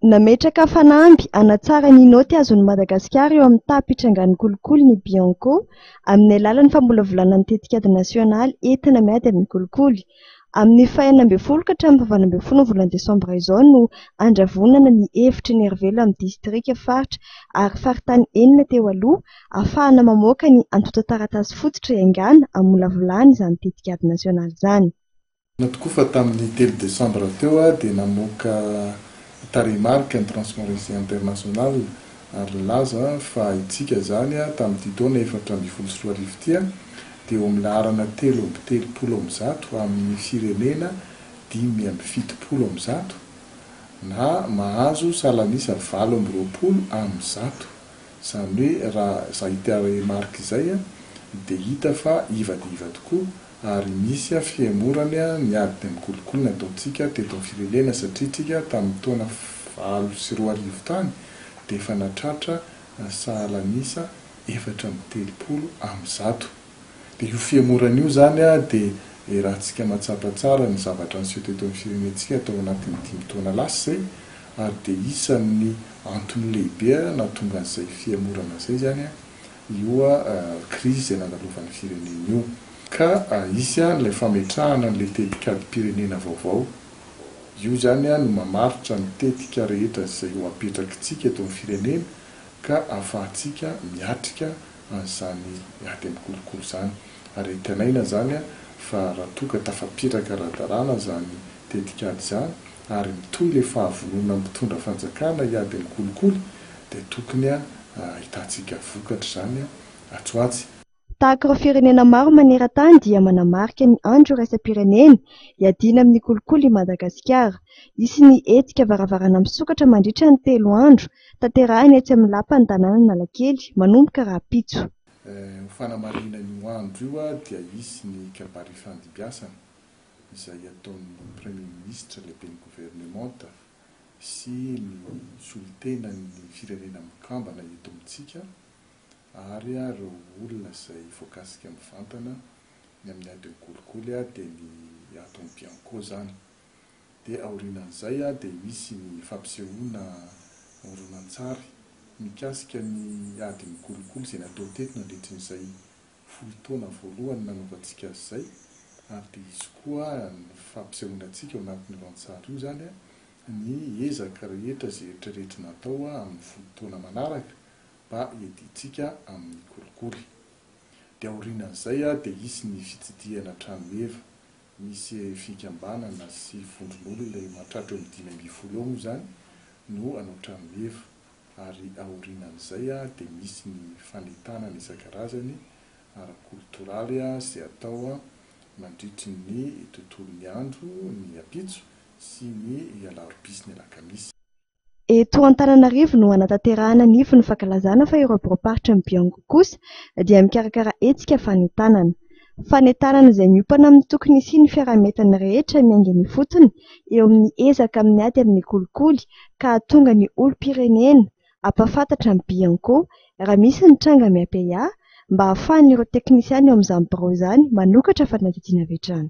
Nametraka fanamby anatsara ny noty azon'ny Madagasikara eo amin'ny tapitrangan'ny kolikoly ny Bianco amin'ny alalan'ny famolavolana ny tetikady nasionaly entina miady amin'ny kolikoly. Amin'ny 12 ka hatramin'ny 20 volana Desambra izao no andravonana ny hevitry ny Hervelo amin'ny distrika faritra ary faritany enina teo aloha ahafahana mamoaka ny antota taratasy fototra iangana amolavolany izany tetikady nasionaly izany. Tokoa fa tamin'ny 3 Desambra teo dia namoaka tarehimarika ny Transparency International ary laza fa itsika zany tamin'ity taona 2024 dia eo amin'ny arana 3.3% amin'ny firenena 5.7% na mahazo salanisa 8.20%. Izany hoe raha izay tarehimarika izay dia hita fa iva tokoa ary misy fiemorana miady amin'ny kolikoly nataontsika teto amin'ny firenena satria tsika tamin'ny taona 2020 tany dia efa natratra sahalanisa 4.3%. Dia io fiemorana io zany dia raha tsika matsapa tsara ny zavatra niseho teto amin'ny firenentsika atao anatin'ny 5 taona lasa izay ary dia isan'ny antony lehibe nahatonga an'izay fiemorana izay zany io crise izay nandalovan'ny firenena io. Ka isy ilay fametrahana n'ilay tetikady-pirenena vaovao. Io zany no mamaritra ny tetika rehetra izay ho apetrakitsika eto amin'ny firenena ka ahafahantsika miatrika an'izany ady amin'ny kolikoly izany. Ary tanaina zany fa raha toa ka tafapetraka radarana zany tetikady izany ary mitohy ilay fahavonona mitondra fanjakana hiady amin'ny kolikoly dia tokony hitantsika vokatra zany atsoatsy. Tahaka ireo firenena maro maneran-tany dia manamarika ny andro iraisam-pirenena hiadiana amin'ny kolikoly i Madagasikara. Isy ny hetsika varavarana misokatra mandritra ny 3 andro tanterahiny etsy amin'ny lapan'ny tanàna Analakely manomboka Rapitso. Fanamarina io andro io dia isy ny kabary fandimbiasana izay ataon'ny Premier Ministre lehibe ny gouvernemanta sy ny solitenan'ny firenena mikambana eto amintsika ary ireo olona izay voakasika mivantana ny amin'ny ady amin'ny kolikoly dia ny ato amin'ny Bianco zany. Dia aorianan'izay dia misy ny fampisehoana horonan-tsary mikasika ny ady amin'ny kolikoly izay natao teto nandritran'izay 10 taona voalohany nanaovantsika izay ary dia izy koa ny fampisehoana antsika ao anatin'ny rano-tsary io zany ny ezaka rehetra izay rehetrarehetra natao amin'ny 10 taona manaraka mba hiadintsika amin'ny kolikoly. Dia aorianan'izay dia isy ny fitsidihana tranoheva, misy fikambanana sy vondron'olona ilay mahatratra eo amin'ny 5 eo moa zany no anao tranoheva ary aorianan'izay dia misy ny fanentanana isan-karazany ara-kolitoraly izay atao mandritry ny tontolon'ny andro ny apitso sy ny alarobia ny alakamisy. Eto Antananarivo no anatanterahana nify ny fankalazana fa ireo boroparitra ny Bianco kosa dia mikarakara hetsika fanentanana. Fanentanana izay miompana amin'ny tokony sy ny fiarametany rehetra miainga ny fotony eo amin'ny ezaka amin'ny ady amin'ny kolikoly ka hahatonga ny olom-pirenena ampahafantatra ny Bianco raha misy ny tranga miampia mba ahafahan'ireo teknisiany eo amin'izany birao izany manokatra fanadidina avy hatrany.